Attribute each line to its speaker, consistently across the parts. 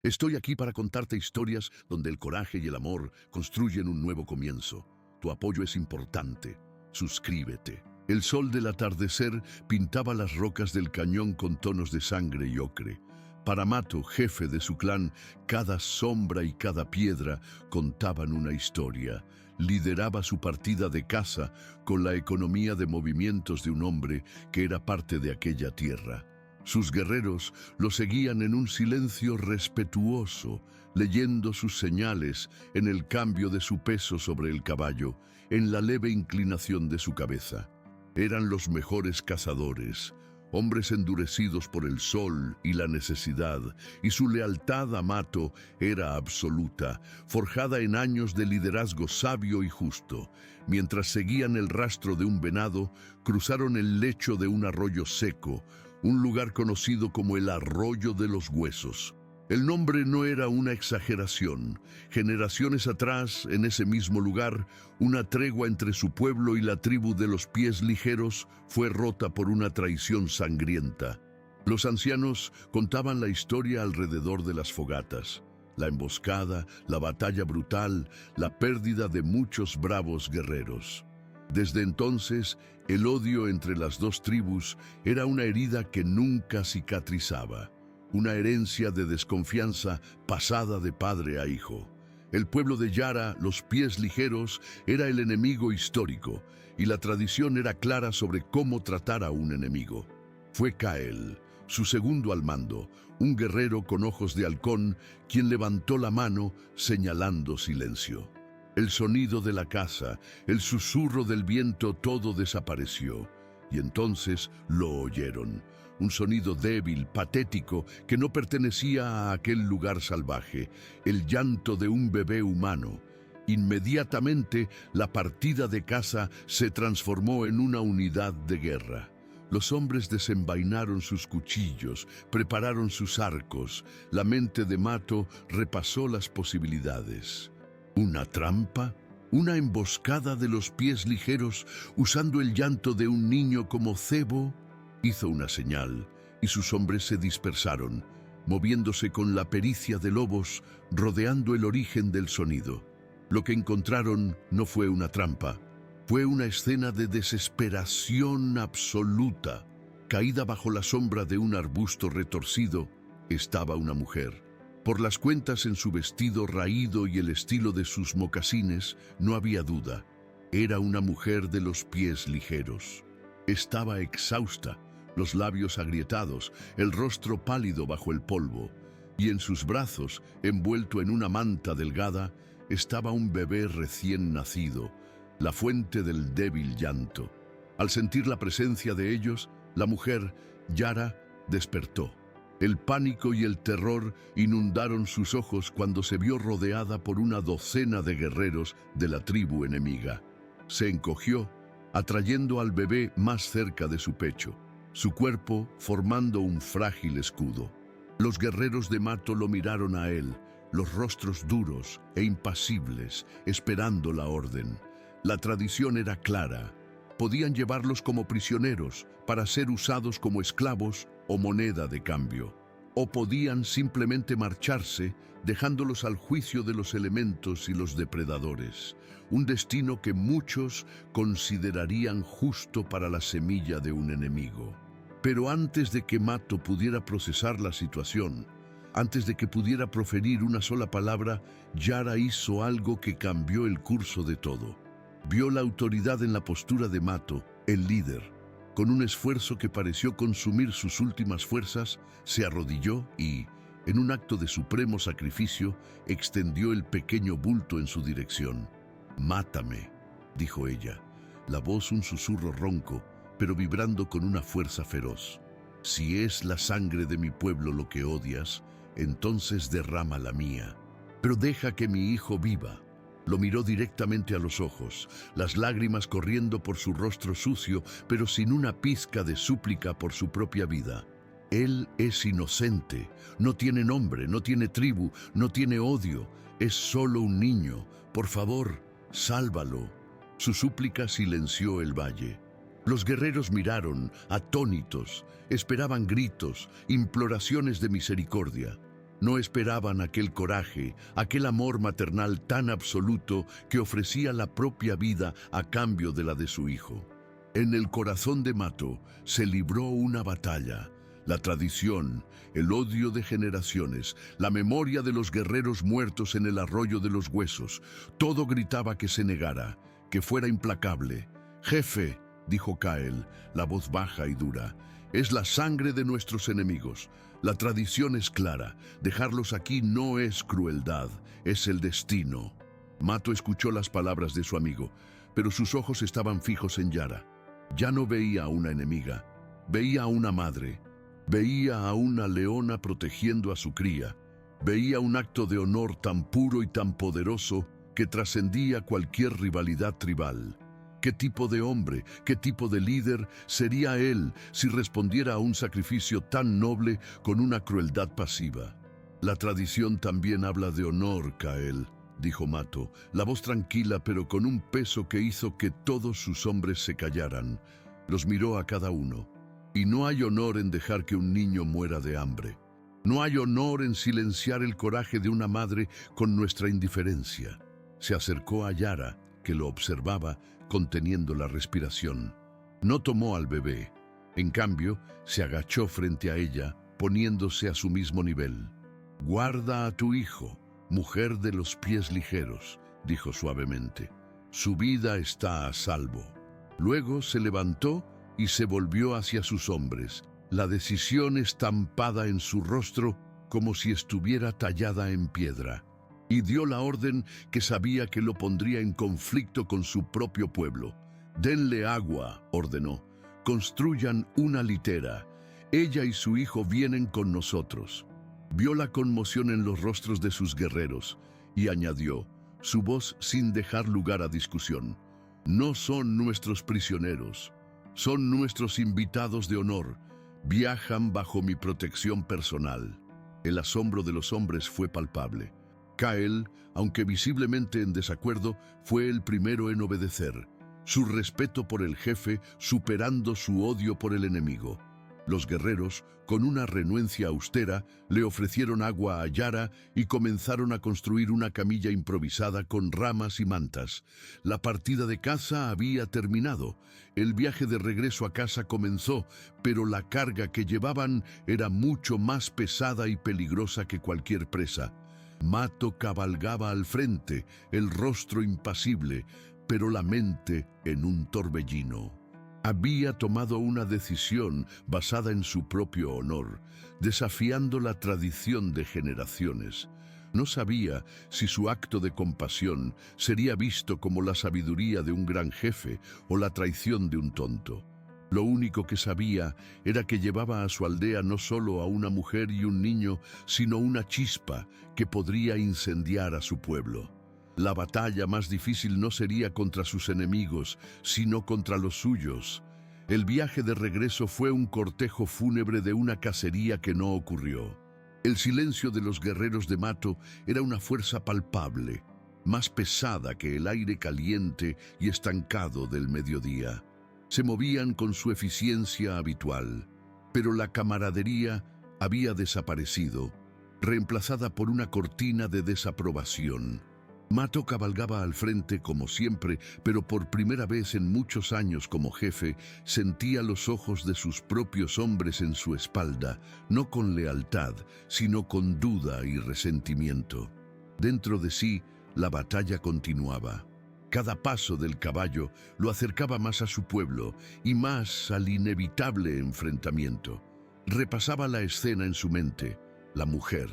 Speaker 1: Estoy aquí para contarte historias donde el coraje y el amor construyen un nuevo comienzo. Tu apoyo es importante. Suscríbete. El sol del atardecer pintaba las rocas del cañón con tonos de sangre y ocre. Para Mato, jefe de su clan, cada sombra y cada piedra contaban una historia. Lideraba su partida de caza con la economía de movimientos de un hombre que era parte de aquella tierra. Sus guerreros lo seguían en un silencio respetuoso, leyendo sus señales en el cambio de su peso sobre el caballo, en la leve inclinación de su cabeza. Eran los mejores cazadores, hombres endurecidos por el sol y la necesidad, y su lealtad a Mato era absoluta, forjada en años de liderazgo sabio y justo. Mientras seguían el rastro de un venado, cruzaron el lecho de un arroyo seco, un lugar conocido como el Arroyo de los Huesos. El nombre no era una exageración. Generaciones atrás, en ese mismo lugar, una tregua entre su pueblo y la tribu de los pies ligeros fue rota por una traición sangrienta. Los ancianos contaban la historia alrededor de las fogatas. La emboscada, la batalla brutal, la pérdida de muchos bravos guerreros. Desde entonces, el odio entre las dos tribus era una herida que nunca cicatrizaba. Una herencia de desconfianza pasada de padre a hijo. El pueblo de Yara, los pies ligeros, era el enemigo histórico, y la tradición era clara sobre cómo tratar a un enemigo. Fue Kael, su segundo al mando, un guerrero con ojos de halcón, quien levantó la mano señalando silencio. El sonido de la caza, el susurro del viento, todo desapareció. Y entonces lo oyeron. Un sonido débil, patético, que no pertenecía a aquel lugar salvaje, el llanto de un bebé humano. Inmediatamente, la partida de caza se transformó en una unidad de guerra. Los hombres desenvainaron sus cuchillos, prepararon sus arcos. La mente de Mato repasó las posibilidades. ¿Una trampa? ¿Una emboscada de los pies ligeros usando el llanto de un niño como cebo? Hizo una señal y sus hombres se dispersaron, moviéndose con la pericia de lobos, rodeando el origen del sonido. Lo que encontraron no fue una trampa, fue una escena de desesperación absoluta. Caída bajo la sombra de un arbusto retorcido, estaba una mujer. Por las cuentas en su vestido raído y el estilo de sus mocasines, no había duda. Era una mujer de los pies ligeros. Estaba exhausta, los labios agrietados, el rostro pálido bajo el polvo, y en sus brazos, envuelto en una manta delgada, estaba un bebé recién nacido, la fuente del débil llanto. Al sentir la presencia de ellos, la mujer, Yara, despertó. El pánico y el terror inundaron sus ojos cuando se vio rodeada por una docena de guerreros de la tribu enemiga. Se encogió, atrayendo al bebé más cerca de su pecho, su cuerpo formando un frágil escudo. Los guerreros de Mato lo miraron a él, los rostros duros e impasibles, esperando la orden. La tradición era clara. Podían llevarlos como prisioneros para ser usados como esclavos o moneda de cambio. O podían simplemente marcharse, dejándolos al juicio de los elementos y los depredadores. Un destino que muchos considerarían justo para la semilla de un enemigo. Pero antes de que Mato pudiera procesar la situación, antes de que pudiera proferir una sola palabra, Yara hizo algo que cambió el curso de todo. Vio la autoridad en la postura de Mato, el líder. Con un esfuerzo que pareció consumir sus últimas fuerzas, se arrodilló y, en un acto de supremo sacrificio, extendió el pequeño bulto en su dirección. «Mátame», dijo ella, la voz un susurro ronco, pero vibrando con una fuerza feroz. «Si es la sangre de mi pueblo lo que odias, entonces derrama la mía. Pero deja que mi hijo viva». Lo miró directamente a los ojos, las lágrimas corriendo por su rostro sucio, pero sin una pizca de súplica por su propia vida. Él es inocente, no tiene nombre, no tiene tribu, no tiene odio, es solo un niño. Por favor, sálvalo. Su súplica silenció el valle. Los guerreros miraron, atónitos, esperaban gritos, imploraciones de misericordia. No esperaban aquel coraje, aquel amor maternal tan absoluto que ofrecía la propia vida a cambio de la de su hijo. En el corazón de Mato se libró una batalla. La tradición, el odio de generaciones, la memoria de los guerreros muertos en el arroyo de los huesos, todo gritaba que se negara, que fuera implacable. «Jefe», dijo Kael, la voz baja y dura, «es la sangre de nuestros enemigos. La tradición es clara. Dejarlos aquí no es crueldad, es el destino». Mato escuchó las palabras de su amigo, pero sus ojos estaban fijos en Yara. Ya no veía a una enemiga, veía a una madre. Veía a una leona protegiendo a su cría. Veía un acto de honor tan puro y tan poderoso que trascendía cualquier rivalidad tribal. ¿Qué tipo de hombre, qué tipo de líder sería él si respondiera a un sacrificio tan noble con una crueldad pasiva? La tradición también habla de honor, Kael, dijo Mato, la voz tranquila pero con un peso que hizo que todos sus hombres se callaran. Los miró a cada uno. Y no hay honor en dejar que un niño muera de hambre. No hay honor en silenciar el coraje de una madre con nuestra indiferencia. Se acercó a Yara, que lo observaba, conteniendo la respiración. No tomó al bebé. En cambio, se agachó frente a ella, poniéndose a su mismo nivel. «Guarda a tu hijo, mujer de los pies ligeros», dijo suavemente. «Su vida está a salvo». Luego se levantó y se volvió hacia sus hombres, la decisión estampada en su rostro como si estuviera tallada en piedra, y dio la orden que sabía que lo pondría en conflicto con su propio pueblo. «Denle agua», ordenó, «construyan una litera. Ella y su hijo vienen con nosotros». Vio la conmoción en los rostros de sus guerreros y añadió, su voz sin dejar lugar a discusión, «No son nuestros prisioneros. Son nuestros invitados de honor. Viajan bajo mi protección personal». El asombro de los hombres fue palpable. Kael, aunque visiblemente en desacuerdo, fue el primero en obedecer. Su respeto por el jefe superando su odio por el enemigo. Los guerreros, con una renuencia austera, le ofrecieron agua a Yara y comenzaron a construir una camilla improvisada con ramas y mantas. La partida de caza había terminado. El viaje de regreso a casa comenzó, pero la carga que llevaban era mucho más pesada y peligrosa que cualquier presa. Mato cabalgaba al frente, el rostro impasible, pero la mente en un torbellino. Había tomado una decisión basada en su propio honor, desafiando la tradición de generaciones. No sabía si su acto de compasión sería visto como la sabiduría de un gran jefe o la traición de un tonto. Lo único que sabía era que llevaba a su aldea no solo a una mujer y un niño, sino una chispa que podría incendiar a su pueblo. La batalla más difícil no sería contra sus enemigos, sino contra los suyos. El viaje de regreso fue un cortejo fúnebre de una cacería que no ocurrió. El silencio de los guerreros de Mato era una fuerza palpable, más pesada que el aire caliente y estancado del mediodía. Se movían con su eficiencia habitual, pero la camaradería había desaparecido, reemplazada por una cortina de desaprobación. Mato cabalgaba al frente como siempre, pero por primera vez en muchos años como jefe, sentía los ojos de sus propios hombres en su espalda, no con lealtad, sino con duda y resentimiento. Dentro de sí, la batalla continuaba. Cada paso del caballo lo acercaba más a su pueblo y más al inevitable enfrentamiento. Repasaba la escena en su mente, la mujer,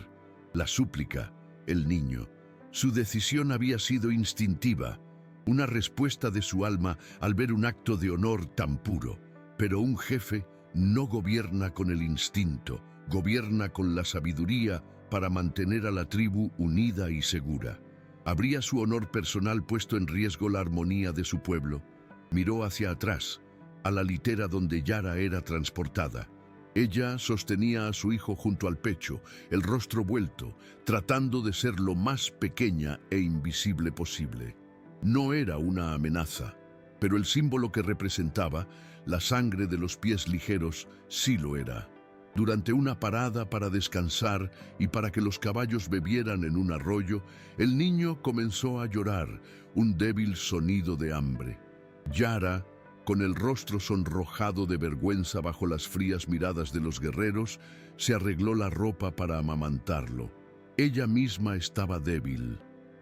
Speaker 1: la súplica, el niño. Su decisión había sido instintiva, una respuesta de su alma al ver un acto de honor tan puro. Pero un jefe no gobierna con el instinto, gobierna con la sabiduría para mantener a la tribu unida y segura. ¿Habría su honor personal puesto en riesgo la armonía de su pueblo? Miró hacia atrás, a la litera donde Yara era transportada. Ella sostenía a su hijo junto al pecho, el rostro vuelto, tratando de ser lo más pequeña e invisible posible. No era una amenaza, pero el símbolo que representaba, la sangre de los pies ligeros, sí lo era. Durante una parada para descansar y para que los caballos bebieran en un arroyo, el niño comenzó a llorar, un débil sonido de hambre. Yara, con el rostro sonrojado de vergüenza bajo las frías miradas de los guerreros, se arregló la ropa para amamantarlo. Ella misma estaba débil,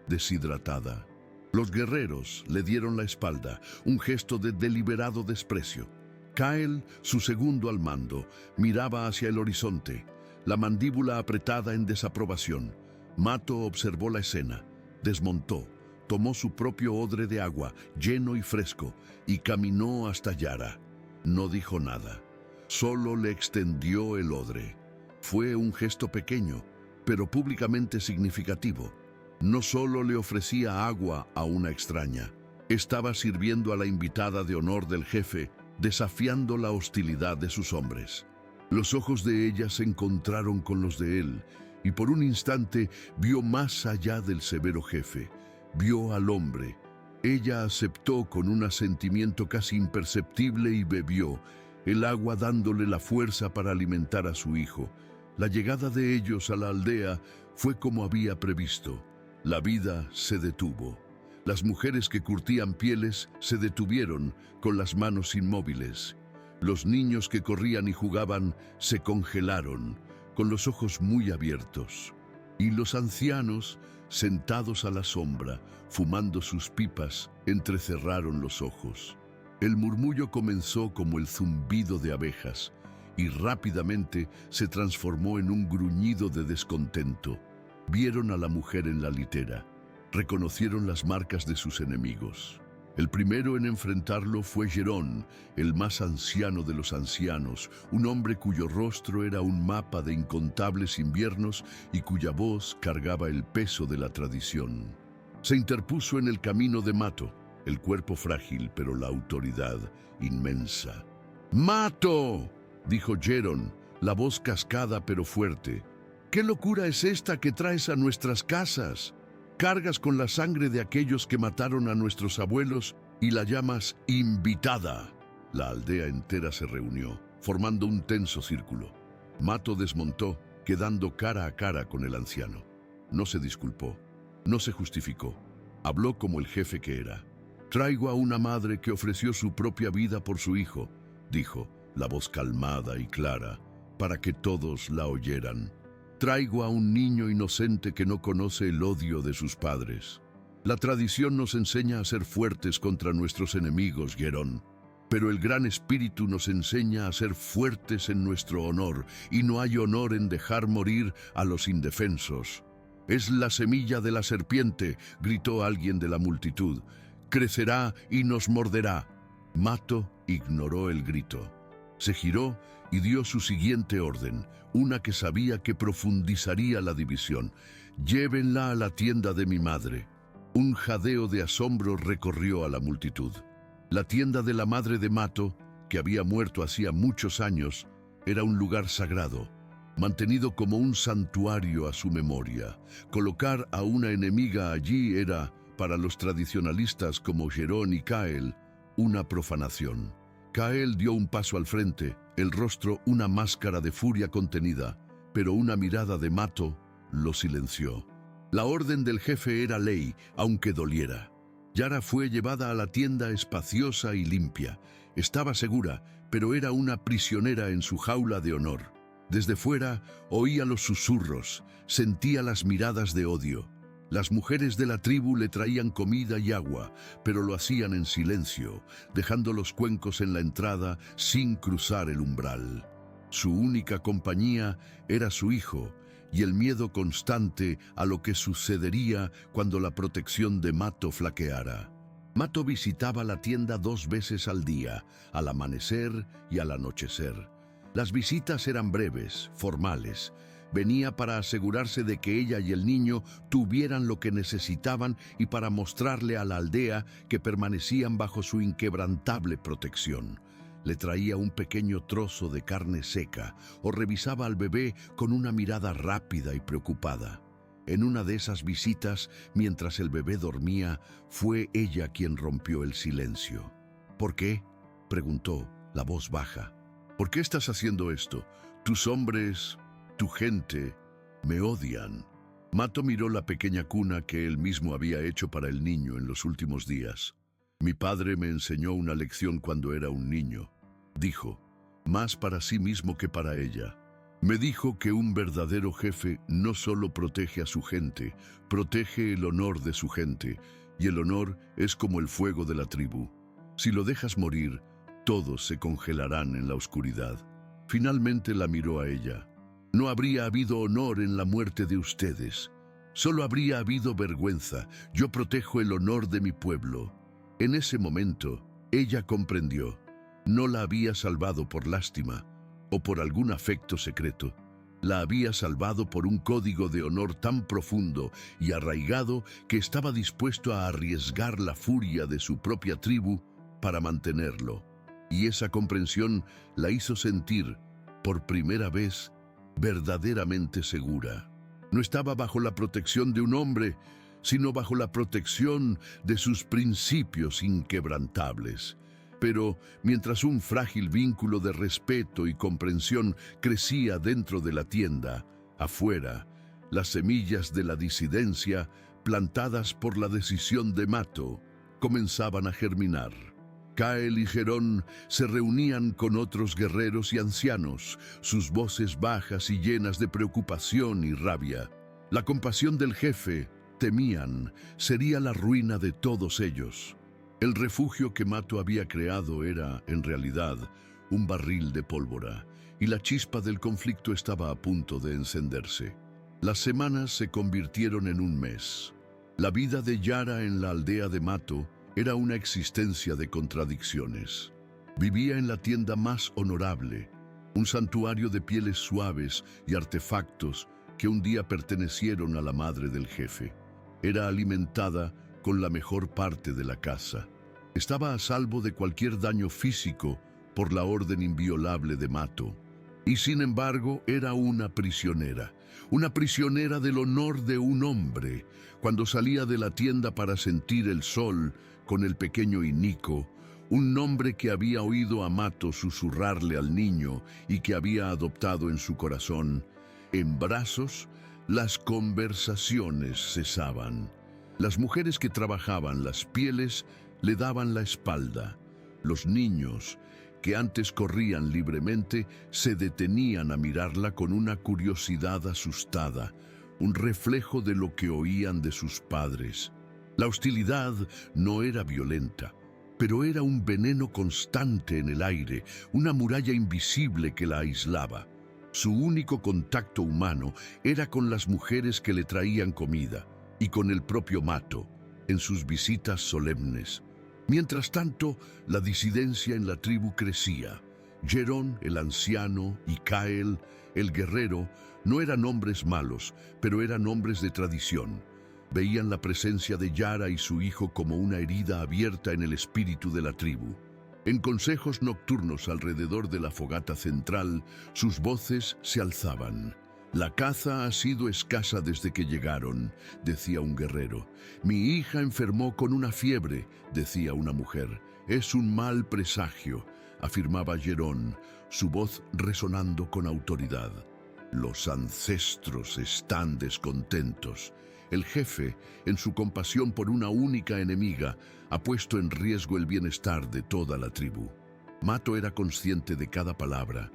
Speaker 1: deshidratada. Los guerreros le dieron la espalda, un gesto de deliberado desprecio. Kyle, su segundo al mando, miraba hacia el horizonte, la mandíbula apretada en desaprobación. Mato observó la escena, desmontó, tomó su propio odre de agua, lleno y fresco, y caminó hasta Yara. No dijo nada, solo le extendió el odre. Fue un gesto pequeño, pero públicamente significativo. No solo le ofrecía agua a una extraña, estaba sirviendo a la invitada de honor del jefe, desafiando la hostilidad de sus hombres. Los ojos de ella se encontraron con los de él, y por un instante vio más allá del severo jefe, vio al hombre. Ella aceptó con un asentimiento casi imperceptible y bebió, el agua dándole la fuerza para alimentar a su hijo. La llegada de ellos a la aldea fue como había previsto. La vida se detuvo. Las mujeres que curtían pieles se detuvieron con las manos inmóviles. Los niños que corrían y jugaban se congelaron, con los ojos muy abiertos. Y los ancianos, sentados a la sombra, fumando sus pipas, entrecerraron los ojos. El murmullo comenzó como el zumbido de abejas y rápidamente se transformó en un gruñido de descontento. Vieron a la mujer en la litera. Reconocieron las marcas de sus enemigos. El primero en enfrentarlo fue Gerón, el más anciano de los ancianos, un hombre cuyo rostro era un mapa de incontables inviernos y cuya voz cargaba el peso de la tradición. Se interpuso en el camino de Mato, el cuerpo frágil, pero la autoridad inmensa. ¡Mato!, dijo Gerón, la voz cascada pero fuerte. ¿Qué locura es esta que traes a nuestras casas? Cargas con la sangre de aquellos que mataron a nuestros abuelos y la llamas invitada. La aldea entera se reunió, formando un tenso círculo. Mato desmontó, quedando cara a cara con el anciano. No se disculpó, no se justificó. Habló como el jefe que era. «Traigo a una madre que ofreció su propia vida por su hijo», dijo, la voz calmada y clara, para que todos la oyeran. «Traigo a un niño inocente que no conoce el odio de sus padres. La tradición nos enseña a ser fuertes contra nuestros enemigos, Gerón. Pero el Gran Espíritu nos enseña a ser fuertes en nuestro honor, y no hay honor en dejar morir a los indefensos». «Es la semilla de la serpiente», gritó alguien de la multitud. «Crecerá y nos morderá». Mato ignoró el grito. Se giró y dio su siguiente orden, una que sabía que profundizaría la división. «Llévenla a la tienda de mi madre». Un jadeo de asombro recorrió a la multitud. La tienda de la madre de Mato, que había muerto hacía muchos años, era un lugar sagrado, mantenido como un santuario a su memoria. Colocar a una enemiga allí era, para los tradicionalistas como Gerón y Kyle, una profanación. Kyle dio un paso al frente, el rostro una máscara de furia contenida, pero una mirada de Mato lo silenció. La orden del jefe era ley, aunque doliera. Yara fue llevada a la tienda espaciosa y limpia. Estaba segura, pero era una prisionera en su jaula de honor. Desde fuera oía los susurros, sentía las miradas de odio. Las mujeres de la tribu le traían comida y agua, pero lo hacían en silencio, dejando los cuencos en la entrada sin cruzar el umbral. Su única compañía era su hijo y el miedo constante a lo que sucedería cuando la protección de Mato flaqueara. Mato visitaba la tienda 2 veces al día, al amanecer y al anochecer. Las visitas eran breves, formales. Venía para asegurarse de que ella y el niño tuvieran lo que necesitaban y para mostrarle a la aldea que permanecían bajo su inquebrantable protección. Le traía un pequeño trozo de carne seca o revisaba al bebé con una mirada rápida y preocupada. En una de esas visitas, mientras el bebé dormía, fue ella quien rompió el silencio. «¿Por qué?», preguntó, la voz baja. «¿Por qué estás haciendo esto? Tus hombres, tu gente, me odian. Mato miró la pequeña cuna que él mismo había hecho para el niño en los últimos días. Mi padre me enseñó una lección cuando era un niño. Dijo, más para sí mismo que para ella. Me dijo que un verdadero jefe no solo protege a su gente, protege el honor de su gente, y el honor es como el fuego de la tribu. Si lo dejas morir, todos se congelarán en la oscuridad. Finalmente la miró a ella. No habría habido honor en la muerte de ustedes. Solo habría habido vergüenza. Yo protejo el honor de mi pueblo. En ese momento, ella comprendió. No la había salvado por lástima o por algún afecto secreto. La había salvado por un código de honor tan profundo y arraigado que estaba dispuesto a arriesgar la furia de su propia tribu para mantenerlo. Y esa comprensión la hizo sentir, por primera vez, verdaderamente segura. No estaba bajo la protección de un hombre, sino bajo la protección de sus principios inquebrantables. Pero mientras un frágil vínculo de respeto y comprensión crecía dentro de la tienda, afuera, las semillas de la disidencia, plantadas por la decisión de Mato, comenzaban a germinar. Kael y Gerón se reunían con otros guerreros y ancianos, sus voces bajas y llenas de preocupación y rabia. La compasión del jefe, temían, sería la ruina de todos ellos. El refugio que Mato había creado era, en realidad, un barril de pólvora, y la chispa del conflicto estaba a punto de encenderse. Las semanas se convirtieron en un mes. La vida de Yara en la aldea de Mato era una existencia de contradicciones. Vivía en la tienda más honorable, un santuario de pieles suaves y artefactos que un día pertenecieron a la madre del jefe. Era alimentada con la mejor parte de la casa. Estaba a salvo de cualquier daño físico por la orden inviolable de Mato. Y sin embargo era una prisionera del honor de un hombre. Cuando salía de la tienda para sentir el sol con el pequeño Inico, un nombre que había oído a Mato susurrarle al niño y que había adoptado en su corazón, en brazos, las conversaciones cesaban. Las mujeres que trabajaban las pieles le daban la espalda. Los niños, que antes corrían libremente, se detenían a mirarla con una curiosidad asustada, un reflejo de lo que oían de sus padres. La hostilidad no era violenta, pero era un veneno constante en el aire, una muralla invisible que la aislaba. Su único contacto humano era con las mujeres que le traían comida y con el propio Mato, en sus visitas solemnes. Mientras tanto, la disidencia en la tribu crecía. Gerón, el anciano, y Kael, el guerrero, no eran hombres malos, pero eran hombres de tradición. Veían la presencia de Yara y su hijo como una herida abierta en el espíritu de la tribu. En consejos nocturnos alrededor de la fogata central, sus voces se alzaban. La caza ha sido escasa desde que llegaron, decía un guerrero. Mi hija enfermó con una fiebre, decía una mujer. Es un mal presagio, afirmaba Gerón, su voz resonando con autoridad. Los ancestros están descontentos. El jefe, en su compasión por una única enemiga, ha puesto en riesgo el bienestar de toda la tribu. Mato era consciente de cada palabra,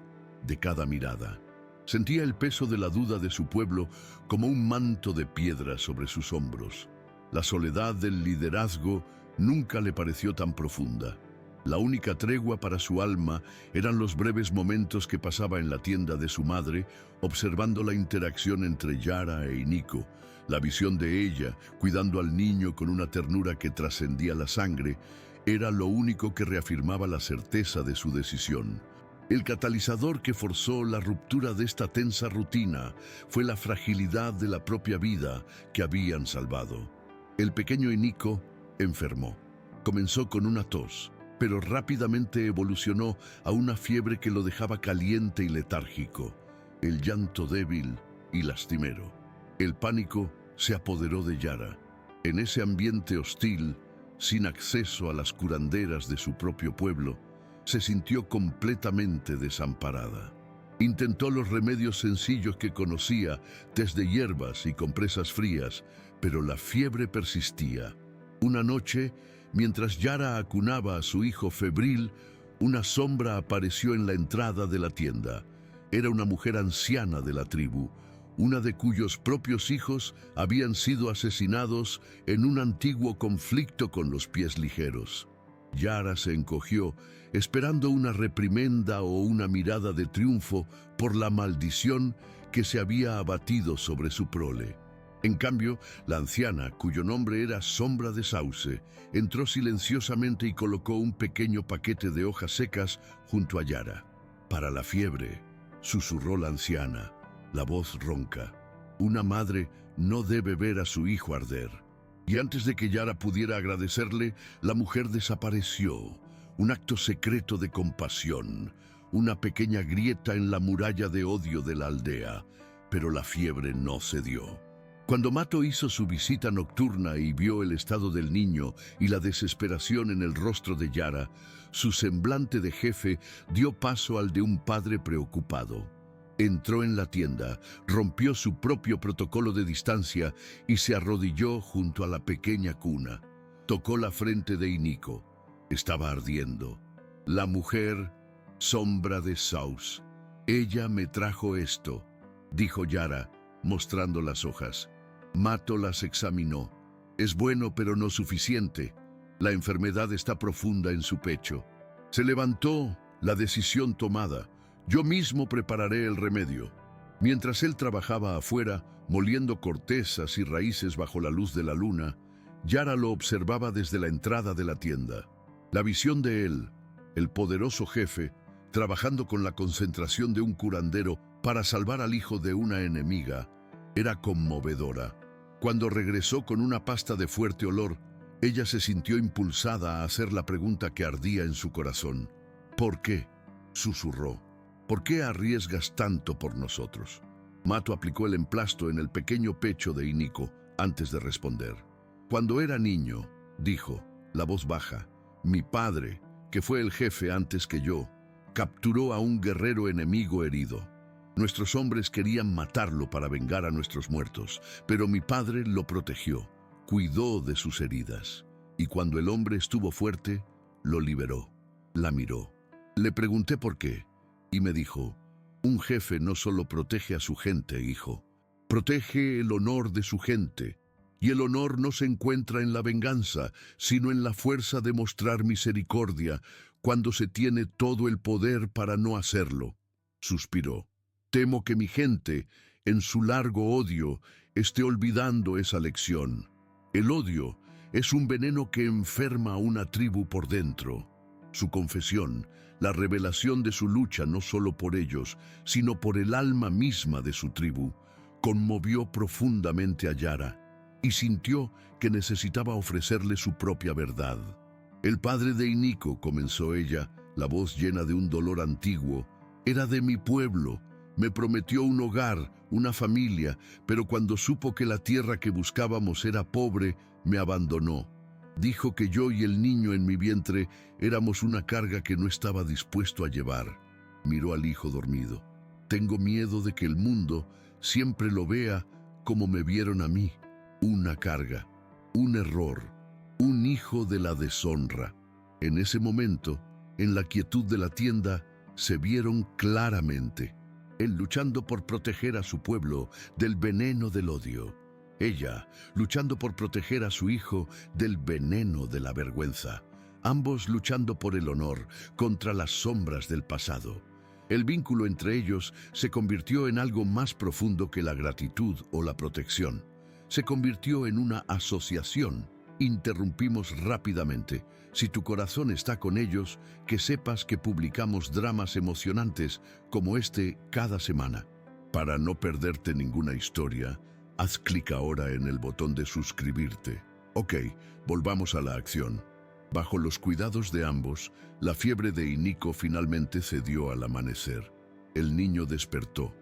Speaker 1: de cada mirada. Sentía el peso de la duda de su pueblo como un manto de piedra sobre sus hombros. La soledad del liderazgo nunca le pareció tan profunda. La única tregua para su alma eran los breves momentos que pasaba en la tienda de su madre, observando la interacción entre Yara e Inico. La visión de ella, cuidando al niño con una ternura que trascendía la sangre, era lo único que reafirmaba la certeza de su decisión. El catalizador que forzó la ruptura de esta tensa rutina fue la fragilidad de la propia vida que habían salvado. El pequeño Inico enfermó. Comenzó con una tos, pero rápidamente evolucionó a una fiebre que lo dejaba caliente y letárgico, el llanto débil y lastimero. El pánico se apoderó de Yara. En ese ambiente hostil, sin acceso a las curanderas de su propio pueblo, se sintió completamente desamparada. Intentó los remedios sencillos que conocía, tés de hierbas y compresas frías, pero la fiebre persistía. Una noche, mientras Yara acunaba a su hijo febril, una sombra apareció en la entrada de la tienda. Era una mujer anciana de la tribu, una de cuyos propios hijos habían sido asesinados en un antiguo conflicto con los pies ligeros. Yara se encogió, esperando una reprimenda o una mirada de triunfo por la maldición que se había abatido sobre su prole. En cambio, la anciana, cuyo nombre era Sombra de Sauce, entró silenciosamente y colocó un pequeño paquete de hojas secas junto a Yara. «Para la fiebre», susurró la anciana, la voz ronca. «Una madre no debe ver a su hijo arder». Y antes de que Yara pudiera agradecerle, la mujer desapareció. Un acto secreto de compasión, una pequeña grieta en la muralla de odio de la aldea. Pero la fiebre no cedió. Cuando Mato hizo su visita nocturna y vio el estado del niño y la desesperación en el rostro de Yara, su semblante de jefe dio paso al de un padre preocupado. Entró en la tienda, rompió su propio protocolo de distancia y se arrodilló junto a la pequeña cuna. Tocó la frente de Inico. Estaba ardiendo. La mujer, Sombra de Sauce. «Ella me trajo esto», dijo Yara, mostrando las hojas. Mato las examinó. «Es bueno, pero no suficiente. La enfermedad está profunda en su pecho». Se levantó, la decisión tomada. «Yo mismo prepararé el remedio». Mientras él trabajaba afuera, moliendo cortezas y raíces bajo la luz de la luna, Yara lo observaba desde la entrada de la tienda. La visión de él, el poderoso jefe, trabajando con la concentración de un curandero para salvar al hijo de una enemiga, era conmovedora. Cuando regresó con una pasta de fuerte olor, ella se sintió impulsada a hacer la pregunta que ardía en su corazón. «¿Por qué?», susurró. «¿Por qué arriesgas tanto por nosotros?». Mato aplicó el emplasto en el pequeño pecho de Inico antes de responder. «Cuando era niño», dijo, la voz baja, «mi padre, que fue el jefe antes que yo, capturó a un guerrero enemigo herido. Nuestros hombres querían matarlo para vengar a nuestros muertos, pero mi padre lo protegió, cuidó de sus heridas. Y cuando el hombre estuvo fuerte, lo liberó». La miró. Le pregunté por qué, y me dijo: «Un jefe no solo protege a su gente, hijo, protege el honor de su gente. Y el honor no se encuentra en la venganza, sino en la fuerza de mostrar misericordia cuando se tiene todo el poder para no hacerlo». Suspiró. «Temo que mi gente, en su largo odio, esté olvidando esa lección. El odio es un veneno que enferma a una tribu por dentro». Su confesión, la revelación de su lucha no solo por ellos, sino por el alma misma de su tribu, conmovió profundamente a Yara y sintió que necesitaba ofrecerle su propia verdad. «El padre de Inico», comenzó ella, la voz llena de un dolor antiguo, «era de mi pueblo. Me prometió un hogar, una familia, pero cuando supo que la tierra que buscábamos era pobre, me abandonó. Dijo que yo y el niño en mi vientre éramos una carga que no estaba dispuesto a llevar». Miró al hijo dormido. «Tengo miedo de que el mundo siempre lo vea como me vieron a mí. Una carga, un error, un hijo de la deshonra». En ese momento, en la quietud de la tienda, se vieron claramente. Él luchando por proteger a su pueblo del veneno del odio. Ella luchando por proteger a su hijo del veneno de la vergüenza. Ambos luchando por el honor contra las sombras del pasado. El vínculo entre ellos se convirtió en algo más profundo que la gratitud o la protección. Se convirtió en una asociación. Interrumpimos rápidamente. Si tu corazón está con ellos, que sepas que publicamos dramas emocionantes como este cada semana. Para no perderte ninguna historia, haz clic ahora en el botón de suscribirte. Ok, volvamos a la acción. Bajo los cuidados de ambos, la fiebre de Inico finalmente cedió al amanecer. El niño despertó,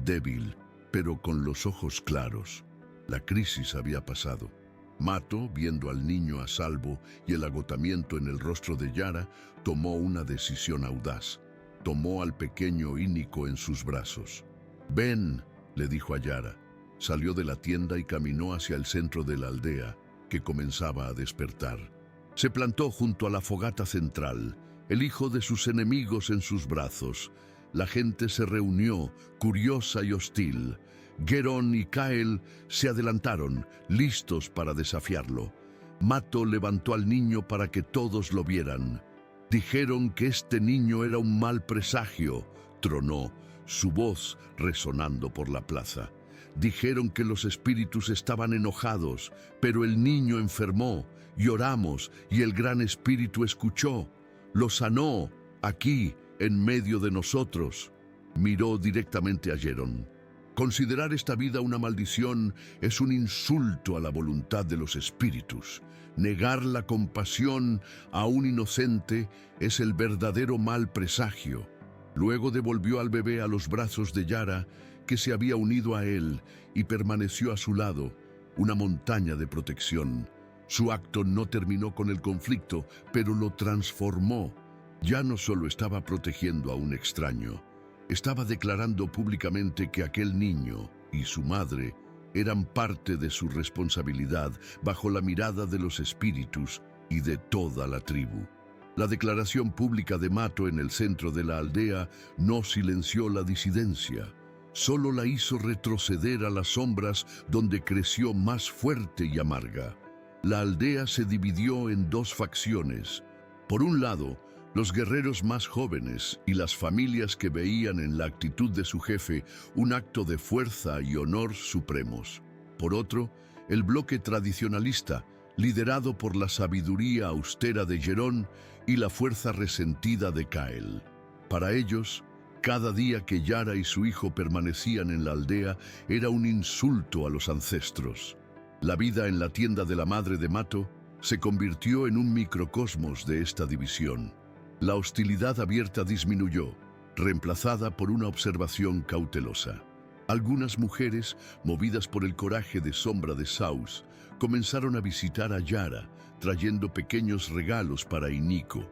Speaker 1: débil, pero con los ojos claros. La crisis había pasado. Mato, viendo al niño a salvo y el agotamiento en el rostro de Yara, tomó una decisión audaz. tomó al pequeño Ínico en sus brazos. «Ven», le dijo a Yara. Salió de la tienda y caminó hacia el centro de la aldea, que comenzaba a despertar. Se plantó junto a la fogata central, el hijo de sus enemigos en sus brazos. La gente se reunió, curiosa y hostil. Gerón y Kael se adelantaron, listos para desafiarlo. Mato levantó al niño para que todos lo vieran. Dijeron que este niño era un mal presagio, tronó, su voz resonando por la plaza. Dijeron que los espíritus estaban enojados, pero el niño enfermó. Lloramos y el gran espíritu escuchó. Lo sanó, aquí, en medio de nosotros. Miró directamente a Gerón. Considerar esta vida una maldición es un insulto a la voluntad de los espíritus. Negar la compasión a un inocente es el verdadero mal presagio. Luego devolvió al bebé a los brazos de Yara, que se había unido a él y permaneció a su lado, una montaña de protección. Su acto no terminó con el conflicto, pero lo transformó. Ya no solo estaba protegiendo a un extraño, estaba declarando públicamente que aquel niño y su madre eran parte de su responsabilidad bajo la mirada de los espíritus y de toda la tribu. La declaración pública de Mato en el centro de la aldea no silenció la disidencia, solo la hizo retroceder a las sombras donde creció más fuerte y amarga. La aldea se dividió en dos facciones. Por un lado, los guerreros más jóvenes y las familias que veían en la actitud de su jefe un acto de fuerza y honor supremos. Por otro, el bloque tradicionalista, liderado por la sabiduría austera de Gerón y la fuerza resentida de Kael. Para ellos, cada día que Yara y su hijo permanecían en la aldea era un insulto a los ancestros. La vida en la tienda de la madre de Mato se convirtió en un microcosmos de esta división. La hostilidad abierta disminuyó, reemplazada por una observación cautelosa. Algunas mujeres, movidas por el coraje de sombra de Saus, comenzaron a visitar a Yara, trayendo pequeños regalos para Ínico,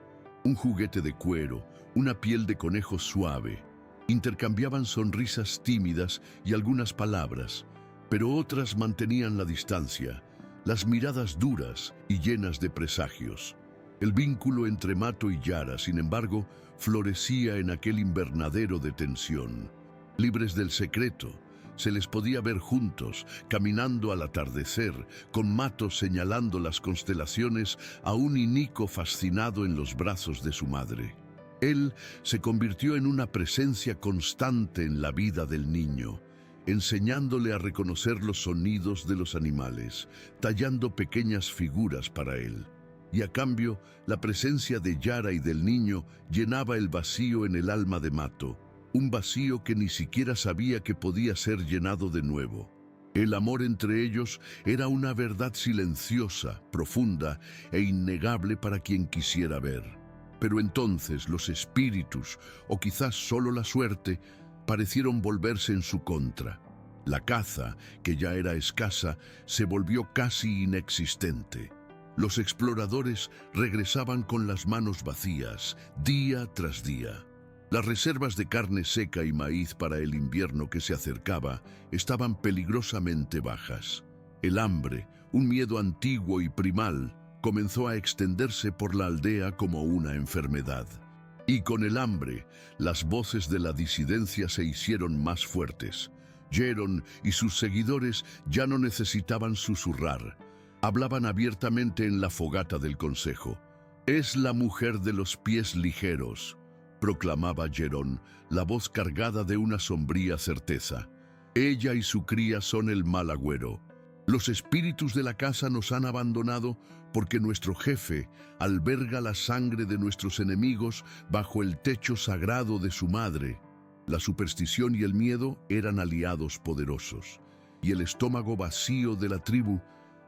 Speaker 1: un juguete de cuero, una piel de conejo suave. Intercambiaban sonrisas tímidas y algunas palabras, pero otras mantenían la distancia, las miradas duras y llenas de presagios. El vínculo entre Mato y Yara, sin embargo, florecía en aquel invernadero de tensión. Libres del secreto, se les podía ver juntos, caminando al atardecer, con Mato señalando las constelaciones a un Ínico fascinado en los brazos de su madre. Él se convirtió en una presencia constante en la vida del niño, enseñándole a reconocer los sonidos de los animales, tallando pequeñas figuras para él. Y a cambio, la presencia de Yara y del niño llenaba el vacío en el alma de Mato, un vacío que ni siquiera sabía que podía ser llenado de nuevo. El amor entre ellos era una verdad silenciosa, profunda e innegable para quien quisiera ver. Pero entonces los espíritus, o quizás solo la suerte, parecieron volverse en su contra. La caza, que ya era escasa, se volvió casi inexistente. Los exploradores regresaban con las manos vacías, día tras día. Las reservas de carne seca y maíz para el invierno que se acercaba estaban peligrosamente bajas. El hambre, un miedo antiguo y primal, comenzó a extenderse por la aldea como una enfermedad. Y con el hambre, las voces de la disidencia se hicieron más fuertes. Gerón y sus seguidores ya no necesitaban susurrar. Hablaban abiertamente en la fogata del consejo. «Es la mujer de los pies ligeros», proclamaba Gerón, la voz cargada de una sombría certeza. «Ella y su cría son el mal agüero. Los espíritus de la casa nos han abandonado porque nuestro jefe alberga la sangre de nuestros enemigos bajo el techo sagrado de su madre». La superstición y el miedo eran aliados poderosos, y el estómago vacío de la tribu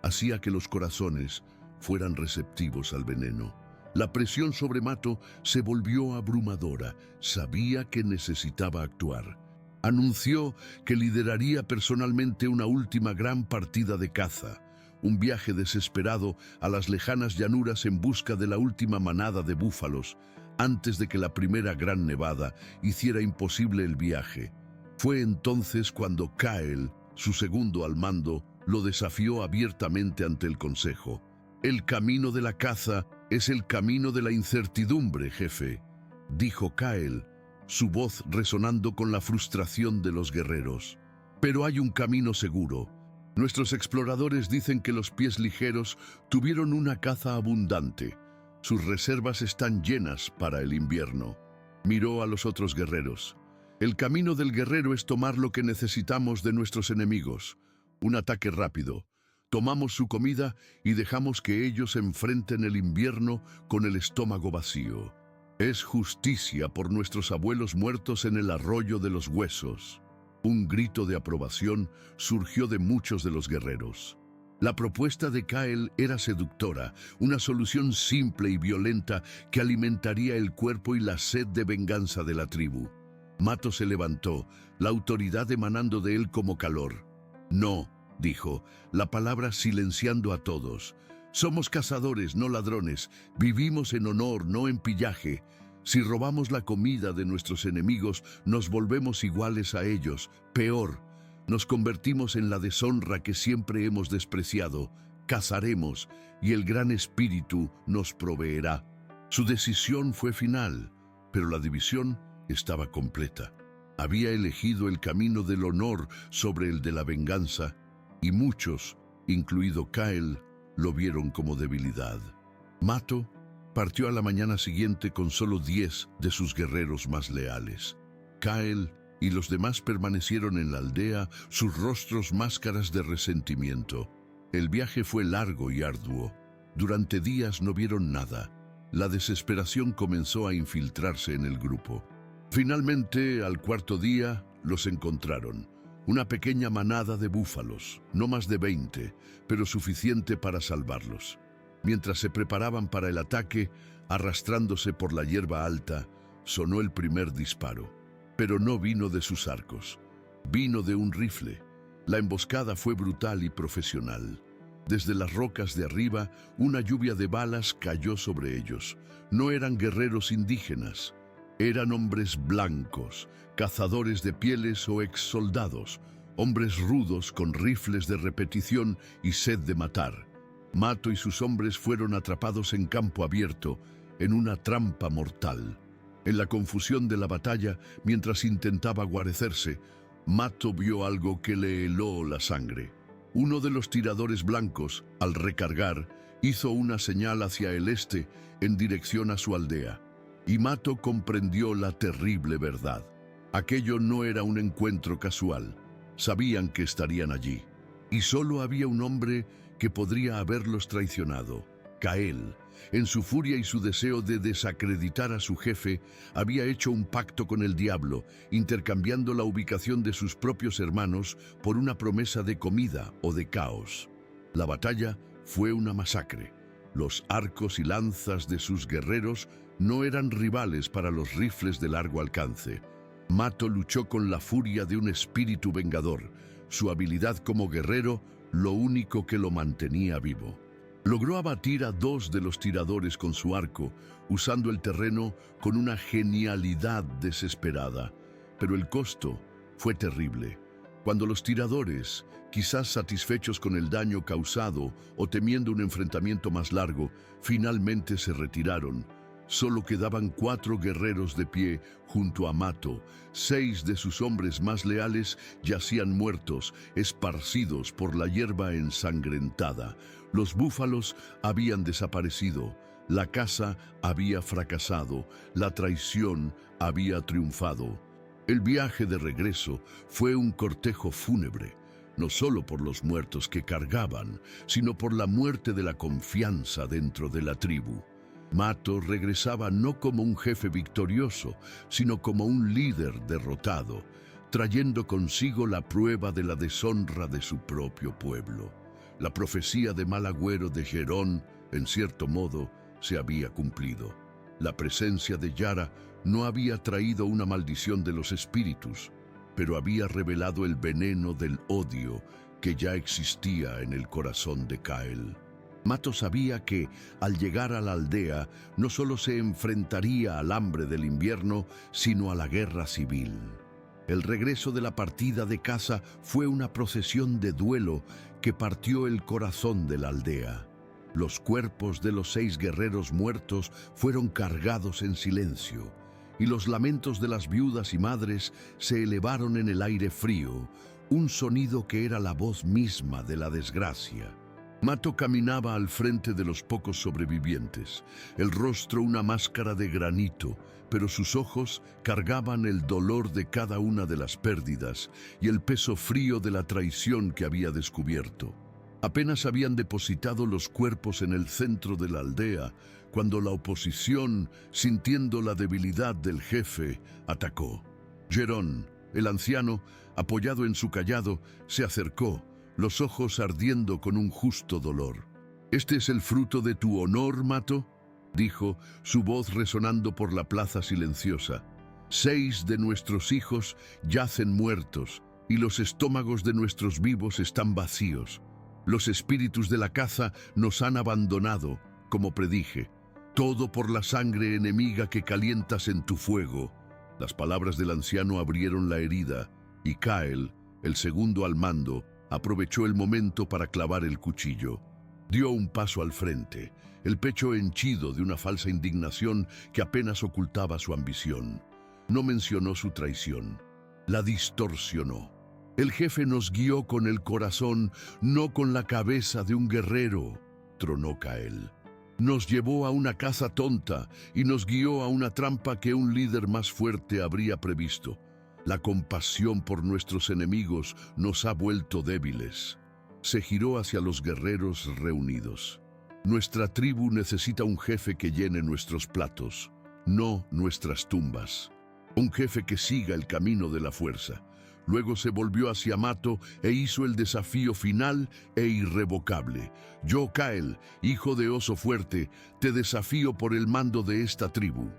Speaker 1: hacía que los corazones fueran receptivos al veneno. La presión sobre Mato se volvió abrumadora. Sabía que necesitaba actuar. Anunció que lideraría personalmente una última gran partida de caza, un viaje desesperado a las lejanas llanuras en busca de la última manada de búfalos, antes de que la primera gran nevada hiciera imposible el viaje. Fue entonces cuando Kael, su segundo al mando, lo desafió abiertamente ante el consejo. «El camino de la caza es el camino de la incertidumbre, jefe», dijo Kael, su voz resonando con la frustración de los guerreros. «Pero hay un camino seguro. Nuestros exploradores dicen que los pies ligeros tuvieron una caza abundante. Sus reservas están llenas para el invierno». Miró a los otros guerreros. «El camino del guerrero es tomar lo que necesitamos de nuestros enemigos. Un ataque rápido. Tomamos su comida y dejamos que ellos enfrenten el invierno con el estómago vacío. Es justicia por nuestros abuelos muertos en el arroyo de los huesos». Un grito de aprobación surgió de muchos de los guerreros. La propuesta de Kael era seductora, una solución simple y violenta que alimentaría el cuerpo y la sed de venganza de la tribu. Mato se levantó, la autoridad emanando de él como calor. «No», dijo, la palabra silenciando a todos. «Somos cazadores, no ladrones. Vivimos en honor, no en pillaje. Si robamos la comida de nuestros enemigos, nos volvemos iguales a ellos. Peor, nos convertimos en la deshonra que siempre hemos despreciado. Cazaremos, y el Gran Espíritu nos proveerá». Su decisión fue final, pero la división estaba completa. Había elegido el camino del honor sobre el de la venganza, y muchos, incluido Kael, lo vieron como debilidad. Mato partió a la mañana siguiente con solo 10 de sus guerreros más leales. Kael y los demás permanecieron en la aldea, sus rostros máscaras de resentimiento. El viaje fue largo y arduo. Durante días no vieron nada. La desesperación comenzó a infiltrarse en el grupo. Finalmente, al cuarto día, los encontraron. Una pequeña manada de búfalos, no más de 20, pero suficiente para salvarlos. Mientras se preparaban para el ataque, arrastrándose por la hierba alta, sonó el primer disparo. Pero no vino de sus arcos. Vino de un rifle. La emboscada fue brutal y profesional. Desde las rocas de arriba, una lluvia de balas cayó sobre ellos. No eran guerreros indígenas. Eran hombres blancos, cazadores de pieles o exsoldados, hombres rudos con rifles de repetición y sed de matar. Mato y sus hombres fueron atrapados en campo abierto, en una trampa mortal. En la confusión de la batalla, mientras intentaba guarecerse, Mato vio algo que le heló la sangre. Uno de los tiradores blancos, al recargar, hizo una señal hacia el este en dirección a su aldea. Y Mato comprendió la terrible verdad. Aquello no era un encuentro casual. Sabían que estarían allí. Y solo había un hombre que podría haberlos traicionado: Kael. En su furia y su deseo de desacreditar a su jefe, había hecho un pacto con el diablo, intercambiando la ubicación de sus propios hermanos por una promesa de comida o de caos. La batalla fue una masacre. Los arcos y lanzas de sus guerreros no eran rivales para los rifles de largo alcance. Mato luchó con la furia de un espíritu vengador. Su habilidad como guerrero, lo único que lo mantenía vivo. Logró abatir a 2 de los tiradores con su arco, usando el terreno con una genialidad desesperada. Pero el costo fue terrible. Cuando los tiradores, quizás satisfechos con el daño causado o temiendo un enfrentamiento más largo, finalmente se retiraron, solo quedaban 4 guerreros de pie junto a Mato. 6 de sus hombres más leales yacían muertos, esparcidos por la hierba ensangrentada. Los búfalos habían desaparecido, la caza había fracasado, la traición había triunfado. El viaje de regreso fue un cortejo fúnebre, no solo por los muertos que cargaban, sino por la muerte de la confianza dentro de la tribu. Mato regresaba no como un jefe victorioso, sino como un líder derrotado, trayendo consigo la prueba de la deshonra de su propio pueblo. La profecía de mal agüero de Gerón, en cierto modo, se había cumplido. La presencia de Yara no había traído una maldición de los espíritus, pero había revelado el veneno del odio que ya existía en el corazón de Kael. Mato sabía que, al llegar a la aldea, no solo se enfrentaría al hambre del invierno, sino a la guerra civil. El regreso de la partida de caza fue una procesión de duelo que partió el corazón de la aldea. Los cuerpos de los 6 guerreros muertos fueron cargados en silencio, y los lamentos de las viudas y madres se elevaron en el aire frío, un sonido que era la voz misma de la desgracia. Mato caminaba al frente de los pocos sobrevivientes, el rostro una máscara de granito, pero sus ojos cargaban el dolor de cada una de las pérdidas y el peso frío de la traición que había descubierto. Apenas habían depositado los cuerpos en el centro de la aldea, cuando la oposición, sintiendo la debilidad del jefe, atacó. Gerón, el anciano, apoyado en su cayado, se acercó, los ojos ardiendo con un justo dolor. «¿Este es el fruto de tu honor, Mato?», dijo, su voz resonando por la plaza silenciosa. «6 de nuestros hijos yacen muertos, y los estómagos de nuestros vivos están vacíos. Los espíritus de la caza nos han abandonado, como predije. Todo por la sangre enemiga que calientas en tu fuego». Las palabras del anciano abrieron la herida, y Kael, el segundo al mando, aprovechó el momento para clavar el cuchillo. Dio un paso al frente, el pecho henchido de una falsa indignación que apenas ocultaba su ambición. No mencionó su traición, la distorsionó. «El jefe nos guió con el corazón, no con la cabeza de un guerrero», tronó Kael. «Nos llevó a una caza tonta y nos guió a una trampa que un líder más fuerte habría previsto. La compasión por nuestros enemigos nos ha vuelto débiles». Se giró hacia los guerreros reunidos. «Nuestra tribu necesita un jefe que llene nuestros platos, no nuestras tumbas. Un jefe que siga el camino de la fuerza». Luego se volvió hacia Mato e hizo el desafío final e irrevocable. «Yo, Kael, hijo de Oso Fuerte, te desafío por el mando de esta tribu».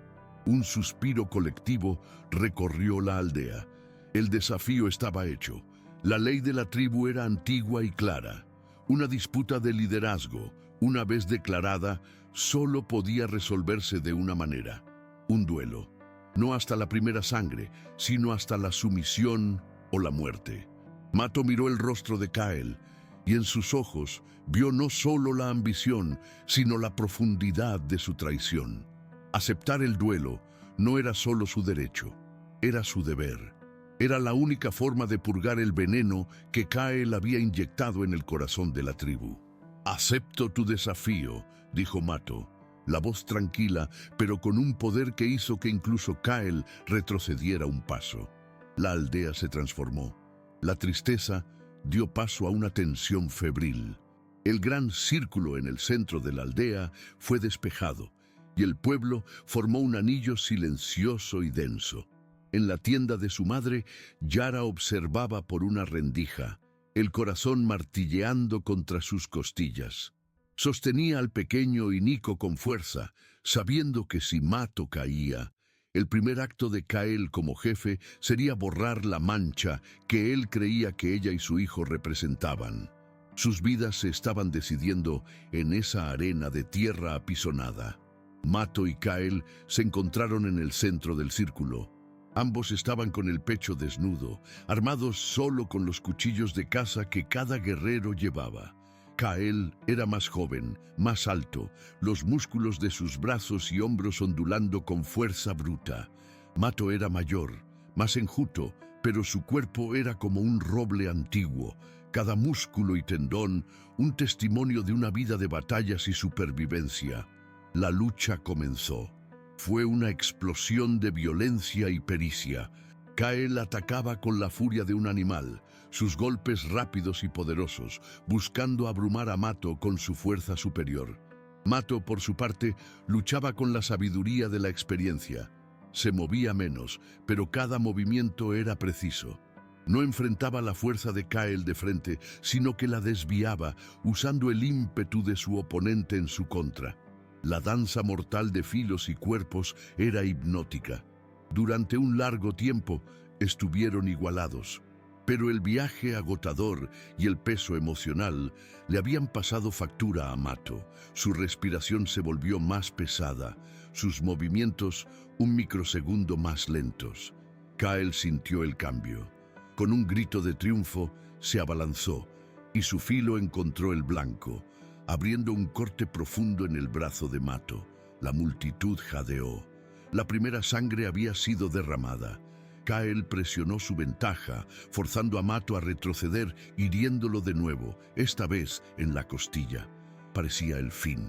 Speaker 1: Un suspiro colectivo recorrió la aldea. El desafío estaba hecho. La ley de la tribu era antigua y clara. Una disputa de liderazgo, una vez declarada, solo podía resolverse de una manera: un duelo. No hasta la primera sangre, sino hasta la sumisión o la muerte. Mato miró el rostro de Kael, y en sus ojos vio no solo la ambición, sino la profundidad de su traición. Aceptar el duelo no era solo su derecho, era su deber. Era la única forma de purgar el veneno que Kael había inyectado en el corazón de la tribu. «Acepto tu desafío», dijo Mato, la voz tranquila, pero con un poder que hizo que incluso Kael retrocediera un paso. La aldea se transformó. La tristeza dio paso a una tensión febril. El gran círculo en el centro de la aldea fue despejado, y el pueblo formó un anillo silencioso y denso. En la tienda de su madre, Yara observaba por una rendija, el corazón martilleando contra sus costillas. Sostenía al pequeño Inico con fuerza, sabiendo que si Mato caía, el primer acto de Kael como jefe sería borrar la mancha que él creía que ella y su hijo representaban. Sus vidas se estaban decidiendo en esa arena de tierra apisonada. Mato y Kael se encontraron en el centro del círculo. Ambos estaban con el pecho desnudo, armados solo con los cuchillos de caza que cada guerrero llevaba. Kael era más joven, más alto, los músculos de sus brazos y hombros ondulando con fuerza bruta. Mato era mayor, más enjuto, pero su cuerpo era como un roble antiguo, cada músculo y tendón un testimonio de una vida de batallas y supervivencia. La lucha comenzó. Fue una explosión de violencia y pericia. Kael atacaba con la furia de un animal, sus golpes rápidos y poderosos, buscando abrumar a Mato con su fuerza superior. Mato, por su parte, luchaba con la sabiduría de la experiencia. Se movía menos, pero cada movimiento era preciso. No enfrentaba la fuerza de Kael de frente, sino que la desviaba, usando el ímpetu de su oponente en su contra. La danza mortal de filos y cuerpos era hipnótica. Durante un largo tiempo estuvieron igualados. Pero el viaje agotador y el peso emocional le habían pasado factura a Mato. Su respiración se volvió más pesada, sus movimientos un microsegundo más lentos. Kyle sintió el cambio. Con un grito de triunfo, se abalanzó y su filo encontró el blanco, abriendo un corte profundo en el brazo de Mato. La multitud jadeó. La primera sangre había sido derramada. Kyle presionó su ventaja, forzando a Mato a retroceder, hiriéndolo de nuevo, esta vez en la costilla. Parecía el fin.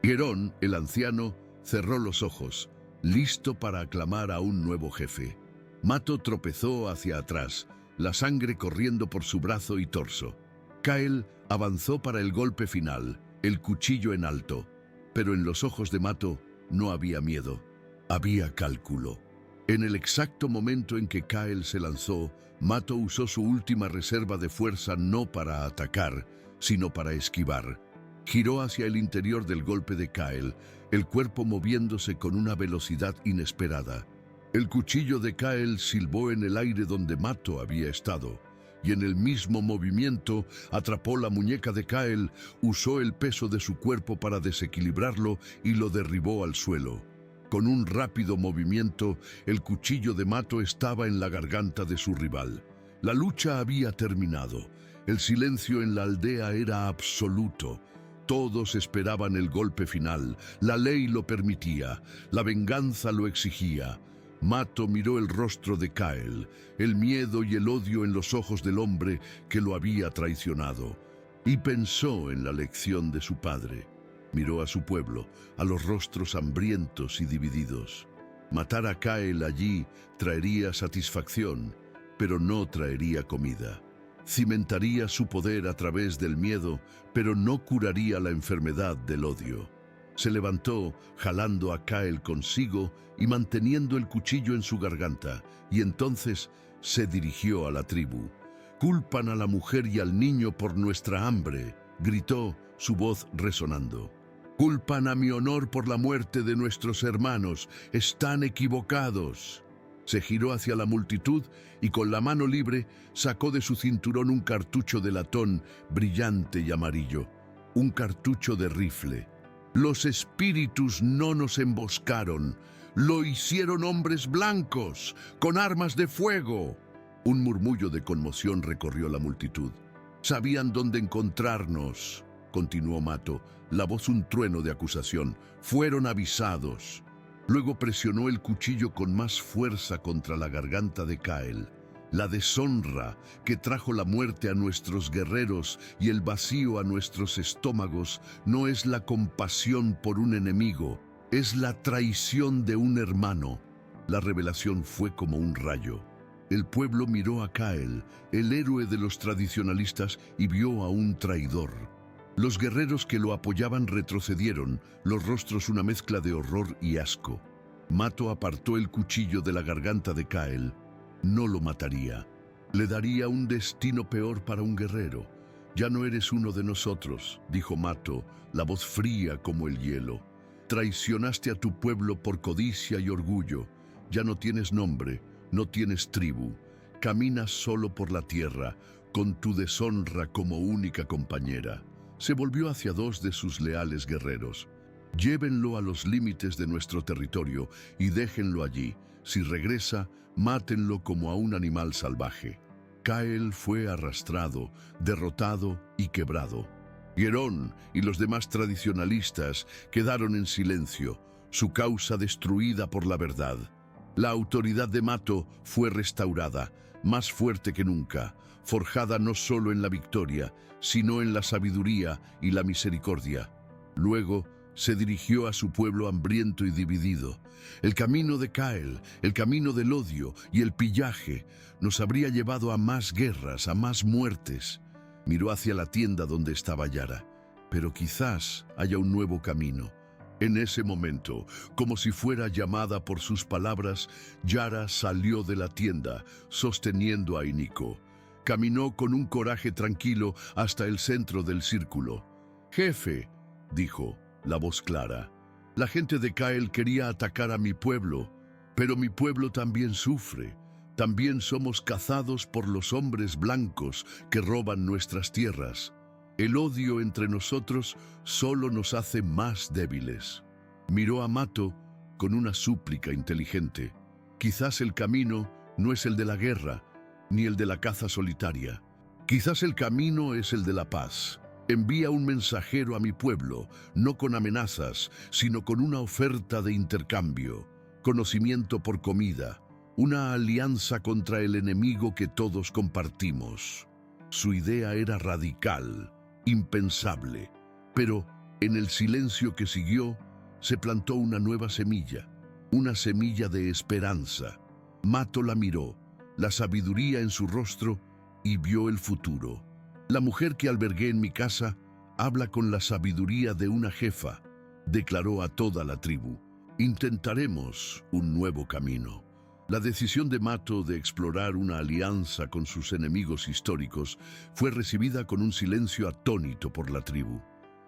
Speaker 1: Gerón, el anciano, cerró los ojos, listo para aclamar a un nuevo jefe. Mato tropezó hacia atrás, la sangre corriendo por su brazo y torso. Kyle avanzó para el golpe final, el cuchillo en alto, pero en los ojos de Mato no había miedo, había cálculo. En el exacto momento en que Kyle se lanzó, Mato usó su última reserva de fuerza no para atacar, sino para esquivar. Giró hacia el interior del golpe de Kyle, el cuerpo moviéndose con una velocidad inesperada. El cuchillo de Kyle silbó en el aire donde Mato había estado, y en el mismo movimiento atrapó la muñeca de Kyle, usó el peso de su cuerpo para desequilibrarlo y lo derribó al suelo. Con un rápido movimiento, el cuchillo de Mato estaba en la garganta de su rival. La lucha había terminado. El silencio en la aldea era absoluto. Todos esperaban el golpe final. La ley lo permitía. La venganza lo exigía. Mato miró el rostro de Kyle, el miedo y el odio en los ojos del hombre que lo había traicionado, y pensó en la lección de su padre. Miró a su pueblo, a los rostros hambrientos y divididos. Matar a Kyle allí traería satisfacción, pero no traería comida. Cimentaría su poder a través del miedo, pero no curaría la enfermedad del odio. Se levantó, jalando a Kyle consigo y manteniendo el cuchillo en su garganta, y entonces se dirigió a la tribu. «Culpan a la mujer y al niño por nuestra hambre», gritó, su voz resonando. «Culpan a mi honor por la muerte de nuestros hermanos. Están equivocados». Se giró hacia la multitud y con la mano libre sacó de su cinturón un cartucho de latón brillante y amarillo, un cartucho de rifle. «Los espíritus no nos emboscaron, lo hicieron hombres blancos, con armas de fuego». Un murmullo de conmoción recorrió la multitud. «Sabían dónde encontrarnos», continuó Mato, la voz un trueno de acusación. «Fueron avisados». Luego presionó el cuchillo con más fuerza contra la garganta de Kyle. La deshonra que trajo la muerte a nuestros guerreros y el vacío a nuestros estómagos no es la compasión por un enemigo, es la traición de un hermano. La revelación fue como un rayo. El pueblo miró a Kyle, el héroe de los tradicionalistas, y vio a un traidor. Los guerreros que lo apoyaban retrocedieron, los rostros una mezcla de horror y asco. Mato apartó el cuchillo de la garganta de Kyle. No lo mataría. Le daría un destino peor para un guerrero. «Ya no eres uno de nosotros», dijo Mato, la voz fría como el hielo. «Traicionaste a tu pueblo por codicia y orgullo. Ya no tienes nombre, no tienes tribu. Caminas solo por la tierra, con tu deshonra como única compañera». Se volvió hacia dos de sus leales guerreros. «Llévenlo a los límites de nuestro territorio y déjenlo allí. Si regresa, mátenlo como a un animal salvaje». Kyle fue arrastrado, derrotado y quebrado. Gerón y los demás tradicionalistas quedaron en silencio, su causa destruida por la verdad. La autoridad de Mato fue restaurada, más fuerte que nunca, forjada no solo en la victoria, sino en la sabiduría y la misericordia. Luego se dirigió a su pueblo hambriento y dividido. El camino de Kyle, el camino del odio y el pillaje nos habría llevado a más guerras, a más muertes. Miró hacia la tienda donde estaba Yara, pero quizás haya un nuevo camino. En ese momento, como si fuera llamada por sus palabras, Yara salió de la tienda, sosteniendo a Iniko. Caminó con un coraje tranquilo hasta el centro del círculo. «Jefe», dijo, la voz clara, «la gente de Kyle quería atacar a mi pueblo, pero mi pueblo también sufre. También somos cazados por los hombres blancos que roban nuestras tierras. El odio entre nosotros solo nos hace más débiles. Miró a Mato con una súplica inteligente. Quizás el camino no es el de la guerra, ni el de la caza solitaria. Quizás el camino es el de la paz. Envía un mensajero a mi pueblo, no con amenazas, sino con una oferta de intercambio, conocimiento por comida, una alianza contra el enemigo que todos compartimos. Su idea era radical, impensable, pero en el silencio que siguió se plantó una nueva semilla, una semilla de esperanza. Mato la miró, la sabiduría en su rostro, y vio el futuro. La mujer que albergué en mi casa habla con la sabiduría de una jefa, declaró a toda la tribu. Intentaremos un nuevo camino. La decisión de Mato de explorar una alianza con sus enemigos históricos fue recibida con un silencio atónito por la tribu.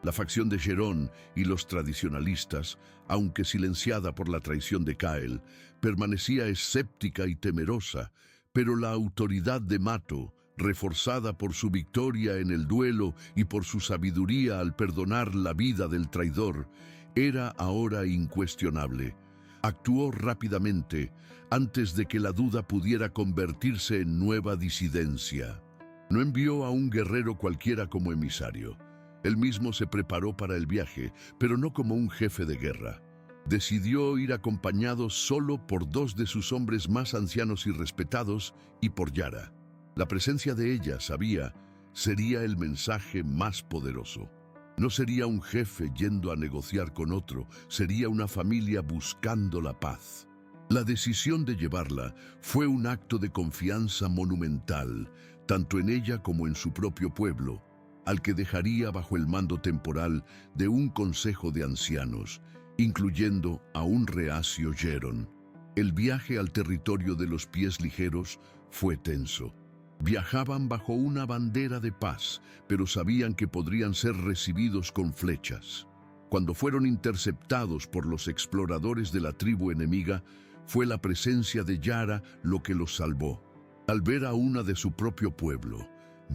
Speaker 1: La facción de Gerón y los tradicionalistas, aunque silenciada por la traición de Cael, permanecía escéptica y temerosa, pero la autoridad de Mato, reforzada por su victoria en el duelo y por su sabiduría al perdonar la vida del traidor, era ahora incuestionable. Actuó rápidamente antes de que la duda pudiera convertirse en nueva disidencia. No envió a un guerrero cualquiera como emisario. Él mismo se preparó para el viaje, pero no como un jefe de guerra. Decidió ir acompañado solo por dos de sus hombres más ancianos y respetados y por Yara. La presencia de ella, sabía, sería el mensaje más poderoso. No sería un jefe yendo a negociar con otro, sería una familia buscando la paz. La decisión de llevarla fue un acto de confianza monumental, tanto en ella como en su propio pueblo, al que dejaría bajo el mando temporal de un consejo de ancianos, incluyendo a un reacio Gerón. El viaje al territorio de los pies ligeros fue tenso. Viajaban bajo una bandera de paz, pero sabían que podrían ser recibidos con flechas. Cuando fueron interceptados por los exploradores de la tribu enemiga, fue la presencia de Yara lo que los salvó. Al ver a una de su propio pueblo,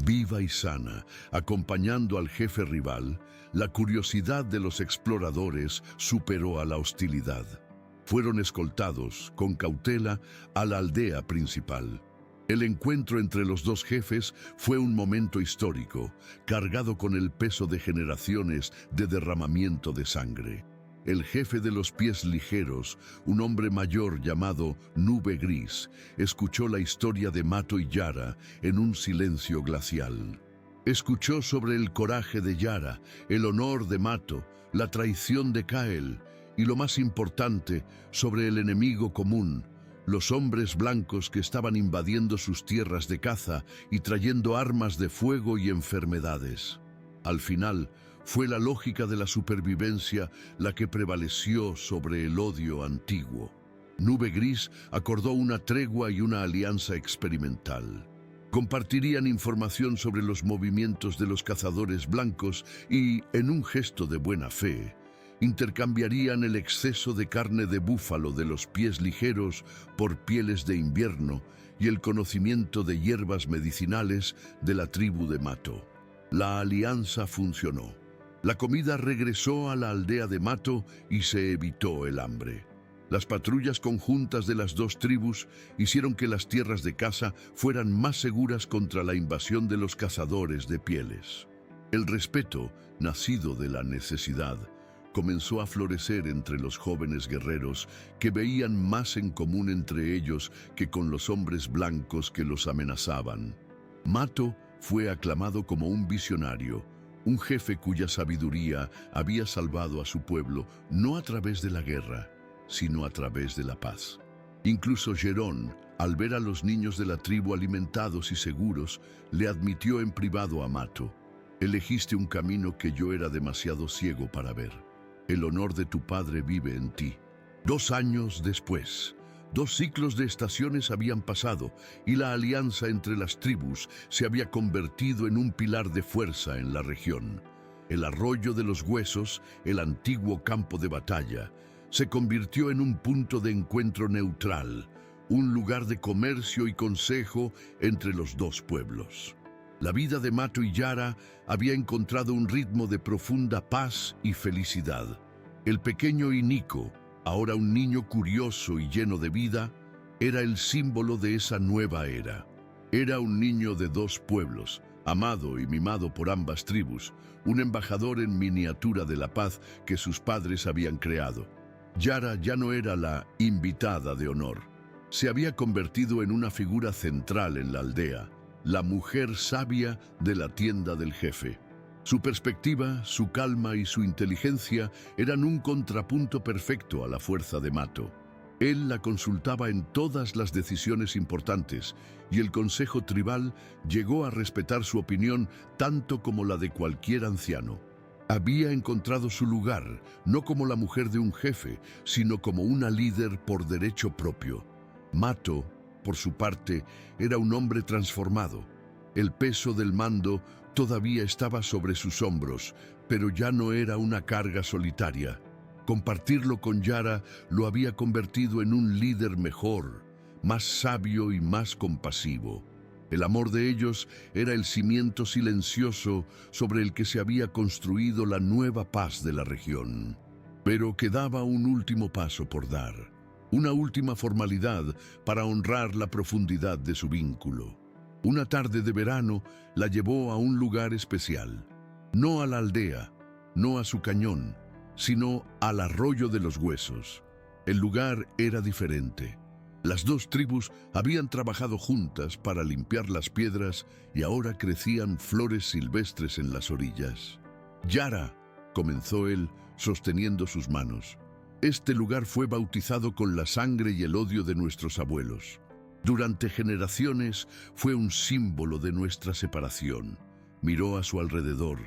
Speaker 1: viva y sana, acompañando al jefe rival, la curiosidad de los exploradores superó a la hostilidad. Fueron escoltados, con cautela, a la aldea principal. El encuentro entre los dos jefes fue un momento histórico, cargado con el peso de generaciones de derramamiento de sangre. El jefe de los pies ligeros, un hombre mayor llamado Nube Gris, escuchó la historia de Mato y Yara en un silencio glacial. Escuchó sobre el coraje de Yara, el honor de Mato, la traición de Cael y, lo más importante, sobre el enemigo común, los hombres blancos que estaban invadiendo sus tierras de caza y trayendo armas de fuego y enfermedades. Al final, fue la lógica de la supervivencia la que prevaleció sobre el odio antiguo. Nube Gris acordó una tregua y una alianza experimental. Compartirían información sobre los movimientos de los cazadores blancos y, en un gesto de buena fe, intercambiarían el exceso de carne de búfalo de los pies ligeros por pieles de invierno y el conocimiento de hierbas medicinales de la tribu de Mato. La alianza funcionó. La comida regresó a la aldea de Mato y se evitó el hambre. Las patrullas conjuntas de las dos tribus hicieron que las tierras de caza fueran más seguras contra la invasión de los cazadores de pieles. El respeto, nacido de la necesidad, comenzó a florecer entre los jóvenes guerreros que veían más en común entre ellos que con los hombres blancos que los amenazaban. Mato fue aclamado como un visionario, un jefe cuya sabiduría había salvado a su pueblo no a través de la guerra, sino a través de la paz. Incluso Gerón, al ver a los niños de la tribu alimentados y seguros, le admitió en privado a Mato: «Elegiste un camino que yo era demasiado ciego para ver. El honor de tu padre vive en ti». 2 años después, 2 ciclos de estaciones habían pasado y la alianza entre las tribus se había convertido en un pilar de fuerza en la región. El arroyo de los huesos, el antiguo campo de batalla, se convirtió en un punto de encuentro neutral, un lugar de comercio y consejo entre los dos pueblos. La vida de Mato y Yara había encontrado un ritmo de profunda paz y felicidad. El pequeño Inico, ahora un niño curioso y lleno de vida, era el símbolo de esa nueva era. Era un niño de dos pueblos, amado y mimado por ambas tribus, un embajador en miniatura de la paz que sus padres habían creado. Yara ya no era la invitada de honor. Se había convertido en una figura central en la aldea, la mujer sabia de la tienda del jefe. Su perspectiva, su calma y su inteligencia eran un contrapunto perfecto a la fuerza de Mato. Él la consultaba en todas las decisiones importantes y el consejo tribal llegó a respetar su opinión tanto como la de cualquier anciano. Había encontrado su lugar, no como la mujer de un jefe, sino como una líder por derecho propio. Mato, por su parte, era un hombre transformado. El peso del mando todavía estaba sobre sus hombros, pero ya no era una carga solitaria. Compartirlo con Yara lo había convertido en un líder mejor, más sabio y más compasivo. El amor de ellos era el cimiento silencioso sobre el que se había construido la nueva paz de la región. Pero quedaba un último paso por dar, una última formalidad para honrar la profundidad de su vínculo. Una tarde de verano la llevó a un lugar especial, no a la aldea, no a su cañón, sino al arroyo de los huesos. El lugar era diferente. Las dos tribus habían trabajado juntas para limpiar las piedras y ahora crecían flores silvestres en las orillas. Yara, comenzó él, sosteniendo sus manos. Este lugar fue bautizado con la sangre y el odio de nuestros abuelos. Durante generaciones fue un símbolo de nuestra separación. Miró a su alrededor,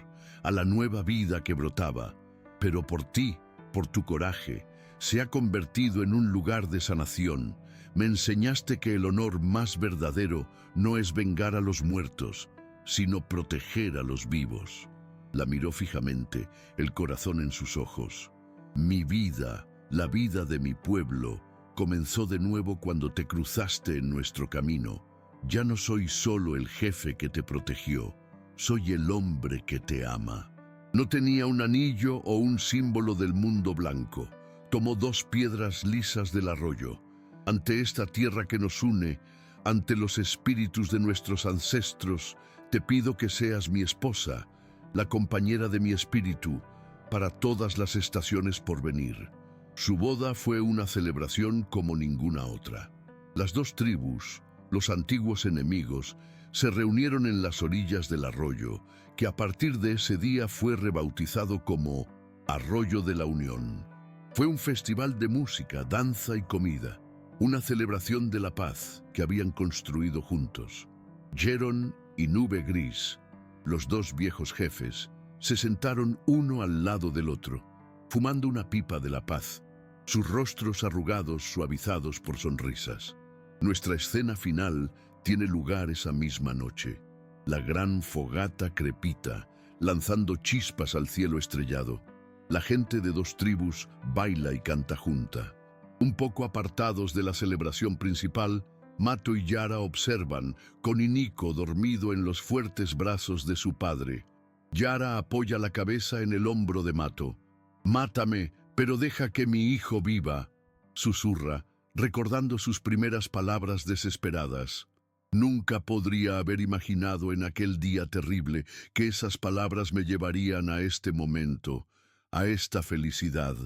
Speaker 1: a la nueva vida que brotaba. Pero por ti, por tu coraje, se ha convertido en un lugar de sanación. Me enseñaste que el honor más verdadero no es vengar a los muertos, sino proteger a los vivos. La miró fijamente, el corazón en sus ojos. Mi vida, la vida de mi pueblo, comenzó de nuevo cuando te cruzaste en nuestro camino. Ya no soy solo el jefe que te protegió, soy el hombre que te ama. No tenía un anillo o un símbolo del mundo blanco. Tomó dos piedras lisas del arroyo. Ante esta tierra que nos une, ante los espíritus de nuestros ancestros, te pido que seas mi esposa, la compañera de mi espíritu, para todas las estaciones por venir. Su boda fue una celebración como ninguna otra. Las dos tribus, los antiguos enemigos, se reunieron en las orillas del arroyo, que a partir de ese día fue rebautizado como Arroyo de la Unión. Fue un festival de música, danza y comida, una celebración de la paz que habían construido juntos. Jeron y Nube Gris, los dos viejos jefes, se sentaron uno al lado del otro, fumando una pipa de la paz, sus rostros arrugados suavizados por sonrisas. Nuestra escena final tiene lugar esa misma noche. La gran fogata crepita, lanzando chispas al cielo estrellado. La gente de dos tribus baila y canta junta. Un poco apartados de la celebración principal, Mato y Yara observan, con Inico dormido en los fuertes brazos de su padre. Yara apoya la cabeza en el hombro de Mato. «Mátame, pero deja que mi hijo viva», susurra, recordando sus primeras palabras desesperadas. Nunca podría haber imaginado en aquel día terrible que esas palabras me llevarían a este momento, a esta felicidad.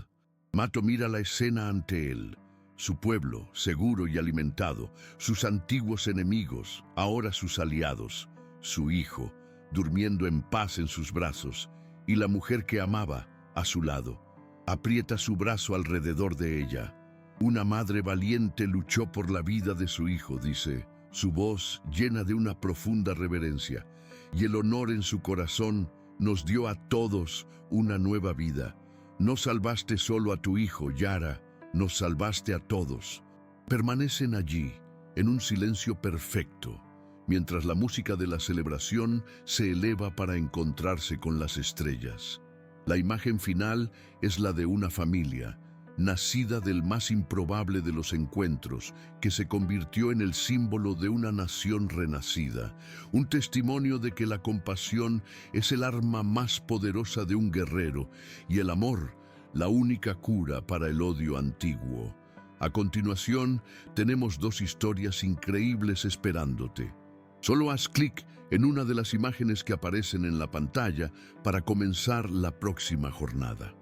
Speaker 1: Mato mira la escena ante él. Su pueblo, seguro y alimentado, sus antiguos enemigos, ahora sus aliados, su hijo, durmiendo en paz en sus brazos, y la mujer que amaba a su lado. Aprieta su brazo alrededor de ella. Una madre valiente luchó por la vida de su hijo, dice, su voz llena de una profunda reverencia, y el honor en su corazón nos dio a todos una nueva vida. No salvaste solo a tu hijo, Yara, nos salvaste a todos. Permanecen allí, en un silencio perfecto, mientras la música de la celebración se eleva para encontrarse con las estrellas. La imagen final es la de una familia, nacida del más improbable de los encuentros, que se convirtió en el símbolo de una nación renacida, un testimonio de que la compasión es el arma más poderosa de un guerrero y el amor, la única cura para el odio antiguo. A continuación, tenemos dos historias increíbles esperándote. Solo haz clic en una de las imágenes que aparecen en la pantalla para comenzar la próxima jornada.